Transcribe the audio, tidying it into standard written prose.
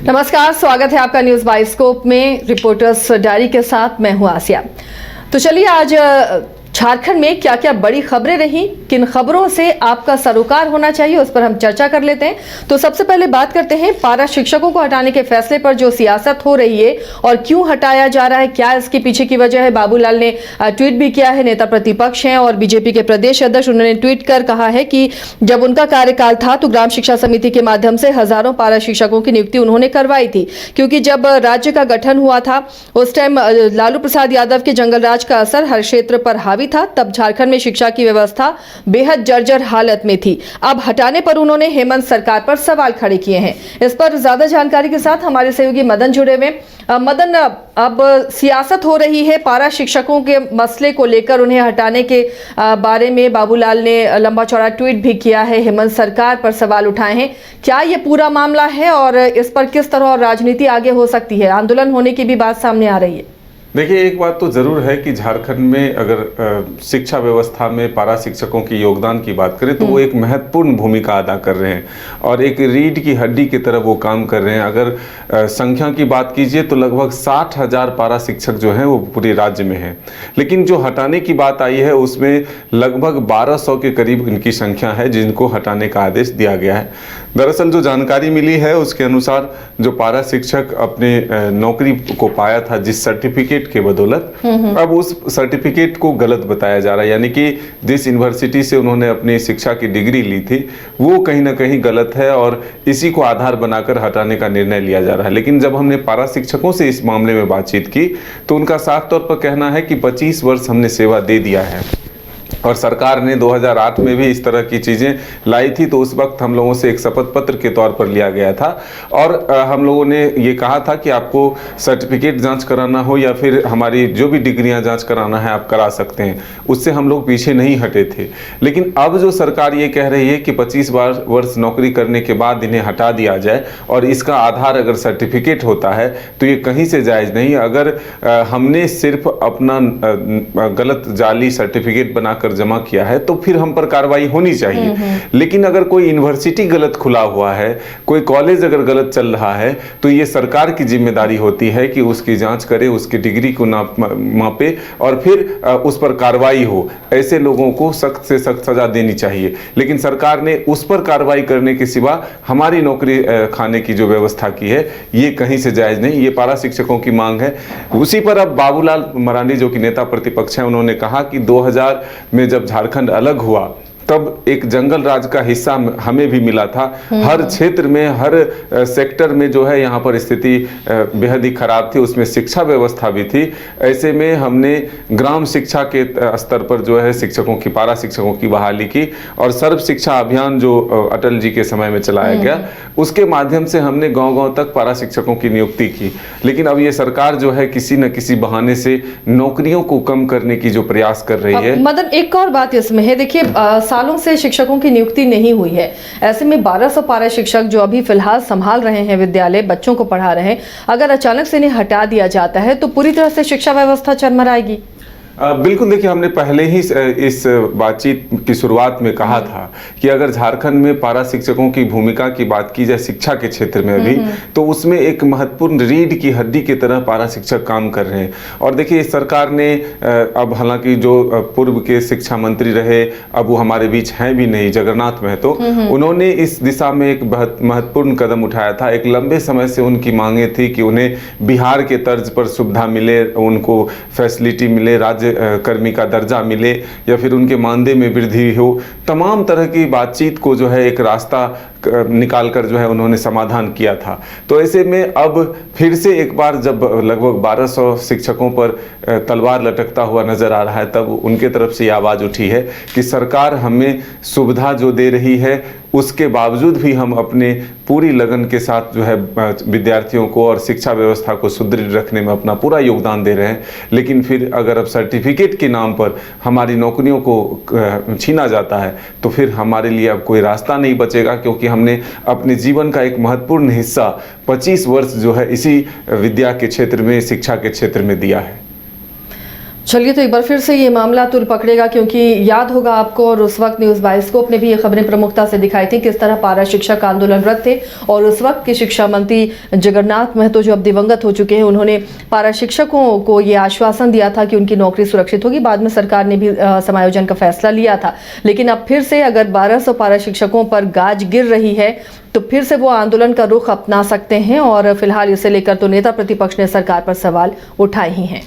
नमस्कार, स्वागत है आपका न्यूज बाइस्कोप में। रिपोर्टर्स डायरी के साथ मैं हूं आसिया। तो चलिए आज झारखंड में क्या क्या बड़ी खबरें रही, किन खबरों से आपका सरोकार होना चाहिए, उस पर हम चर्चा कर लेते हैं। तो सबसे पहले बात करते हैं पारा शिक्षकों को हटाने के फैसले पर जो सियासत हो रही है और क्यों हटाया जा रहा है, क्या इसके पीछे की वजह है। बाबूलाल ने ट्वीट भी किया है, नेता प्रतिपक्ष हैं और बीजेपी के प्रदेश अध्यक्ष। उन्होंने ट्वीट कर कहा है कि जब उनका कार्यकाल था तो ग्राम शिक्षा समिति के माध्यम से हजारों पारा शिक्षकों की नियुक्ति उन्होंने करवाई थी, क्योंकि जब राज्य का गठन हुआ था उस टाइम लालू प्रसाद यादव के जंगल राज का असर हर क्षेत्र पर हावी था। तब झारखंड में शिक्षा की व्यवस्था बेहद जर्जर हालत में थी। अब हटाने पर उन्होंने हेमंत सरकार पर सवाल खड़े किए हैं। इस पर ज्यादा जानकारी के साथ हमारे सहयोगी मदन जुड़े हुए। मदन, अब सियासत हो रही है पारा शिक्षकों के मसले को लेकर, उन्हें हटाने के बारे में बाबूलाल ने लंबा चौड़ा ट्वीट भी किया है, हेमंत सरकार पर सवाल उठाए हैं। क्या ये पूरा मामला है और इस पर किस तरह राजनीति आगे हो सकती है? आंदोलन होने की भी बात सामने आ रही है। देखिए, एक बात तो ज़रूर है कि झारखंड में अगर शिक्षा व्यवस्था में पारा शिक्षकों की योगदान की बात करें तो वो एक महत्वपूर्ण भूमिका अदा कर रहे हैं और एक रीढ़ की हड्डी की तरह वो काम कर रहे हैं। अगर संख्या की बात कीजिए तो लगभग 60,000 पारा शिक्षक जो हैं वो पूरे राज्य में हैं, लेकिन जो हटाने की बात आई है उसमें लगभग 1200 के करीब इनकी संख्या है जिनको हटाने का आदेश दिया गया है। दरअसल जो जानकारी मिली है उसके अनुसार जो पारा शिक्षक अपने नौकरी को पाया था जिस सर्टिफिकेट के बदौलत, अब उस सर्टिफिकेट को गलत बताया जा रहा है, यानी कि जिस यूनिवर्सिटी से उन्होंने अपनी शिक्षा की डिग्री ली थी वो कहीं ना कहीं गलत है और इसी को आधार बनाकर हटाने का निर्णय लिया जा रहा है। लेकिन जब हमने पारा शिक्षकों से इस मामले में बातचीत की तो उनका साफ तौर पर कहना है कि 25 वर्ष हमने सेवा दे दिया है और सरकार ने 2008 में भी इस तरह की चीज़ें लाई थी, तो उस वक्त हम लोगों से एक शपथ पत्र के तौर पर लिया गया था और हम लोगों ने ये कहा था कि आपको सर्टिफिकेट जांच कराना हो या फिर हमारी जो भी डिग्रियां जांच कराना है आप करा सकते हैं, उससे हम लोग पीछे नहीं हटे थे। लेकिन अब जो सरकार ये कह रही है कि 25 वर्ष नौकरी करने के बाद इन्हें हटा दिया जाए और इसका आधार अगर सर्टिफिकेट होता है तो ये कहीं से जायज़ नहीं। अगर हमने सिर्फ अपना गलत जाली सर्टिफिकेट बनाकर जमा किया है तो फिर हम पर कार्रवाई होनी चाहिए। लेकिन अगर कोई यूनिवर्सिटी गलत खुला हुआ है, कोई कॉलेज अगर गलत चल रहा है तो ये सरकार की जिम्मेदारी होती है कि उसकी जांच करे, उसकी डिग्री को मापे और फिर उस पर कार्रवाई हो। ऐसे लोगों को सख्त से सख्त सजा देनी चाहिए। लेकिन सरकार ने उस पर कार्रवाई करने के सिवा हमारी नौकरी खाने की जो व्यवस्था की है ये कहीं से जायज नहीं। ये पारा शिक्षकों की मांग है। उसी पर अब बाबूलाल मरांडी जो कि नेता प्रतिपक्ष हैं उन्होंने कहा कि 2000 में जब झारखंड अलग हुआ तब एक जंगल राज का हिस्सा हमें भी मिला था। हर क्षेत्र में, हर सेक्टर में जो है यहाँ पर स्थिति बेहद ही खराब थी, उसमें शिक्षा व्यवस्था भी थी। ऐसे में हमने ग्राम शिक्षा के स्तर पर जो है शिक्षकों की, पारा शिक्षकों की बहाली की और सर्व शिक्षा अभियान जो अटल जी के समय में चलाया गया उसके माध्यम से हमने गांव-गांव तक पारा शिक्षकों की नियुक्ति की। लेकिन अब ये सरकार जो है किसी न किसी बहाने से नौकरियों को कम करने की जो प्रयास कर रही है। मदन, एक और बात इसमें है, देखिए सालों से शिक्षकों की नियुक्ति नहीं हुई है। ऐसे में 1200 पारा शिक्षक जो अभी फिलहाल संभाल रहे हैं विद्यालय, बच्चों को पढ़ा रहे हैं, अगर अचानक से इन्हें हटा दिया जाता है तो पूरी तरह से शिक्षा व्यवस्था चरमराएगी। बिल्कुल, देखिए हमने पहले ही इस बातचीत की शुरुआत में कहा था कि अगर झारखंड में पारा शिक्षकों की भूमिका की बात की जाए शिक्षा के क्षेत्र में अभी, तो उसमें एक महत्वपूर्ण रीढ़ की हड्डी की तरह पारा शिक्षक काम कर रहे हैं। और देखिए इस सरकार ने अब हालांकि जो पूर्व के शिक्षा मंत्री रहे अब वो हमारे बीच हैं भी नहीं, जगन्नाथ महतो, उन्होंने इस दिशा में एक बहुत महत्वपूर्ण कदम उठाया था। एक लंबे समय से उनकी मांगे थी कि उन्हें बिहार के तर्ज पर सुविधा मिले, उनको फैसिलिटी मिले, राज्य कर्मी का दर्जा मिले या फिर उनके मानदेय में वृद्धि हो। तमाम तरह की बातचीत को जो है एक रास्ता निकाल कर जो है उन्होंने समाधान किया था। तो ऐसे में अब फिर से एक बार जब लगभग 1200 शिक्षकों पर तलवार लटकता हुआ नजर आ रहा है तब उनके तरफ से ये आवाज़ उठी है कि सरकार हमें सुविधा जो दे रही है उसके बावजूद भी हम अपने पूरी लगन के साथ जो है विद्यार्थियों को और शिक्षा व्यवस्था को सुदृढ़ रखने में अपना पूरा योगदान दे रहे हैं। लेकिन फिर अगर अब सर्टिफिकेट के नाम पर हमारी नौकरियों को छीना जाता है तो फिर हमारे लिए अब कोई रास्ता नहीं बचेगा, क्योंकि हमने अपने जीवन का एक महत्वपूर्ण हिस्सा 25 वर्ष जो है इसी विद्या के क्षेत्र में, शिक्षा के क्षेत्र में दिया है। चलिए, तो एक बार फिर से ये मामला तुल पकड़ेगा, क्योंकि याद होगा आपको, और उस वक्त न्यूज़ बाइस्कोप ने भी ये खबरें प्रमुखता से दिखाई थी किस तरह पारा शिक्षक आंदोलनरत थे। और उस वक्त के शिक्षा मंत्री जगन्नाथ महतो जो अब दिवंगत हो चुके हैं, उन्होंने पारा शिक्षकों को ये आश्वासन दिया था कि उनकी नौकरी सुरक्षित होगी। बाद में सरकार ने भी समायोजन का फैसला लिया था, लेकिन अब फिर से अगर 1200 पारा शिक्षकों पर गाज गिर रही है तो फिर से वो आंदोलन का रुख अपना सकते हैं। और फिलहाल इसे लेकर तो नेता प्रतिपक्ष ने सरकार पर सवाल उठाए ही हैं।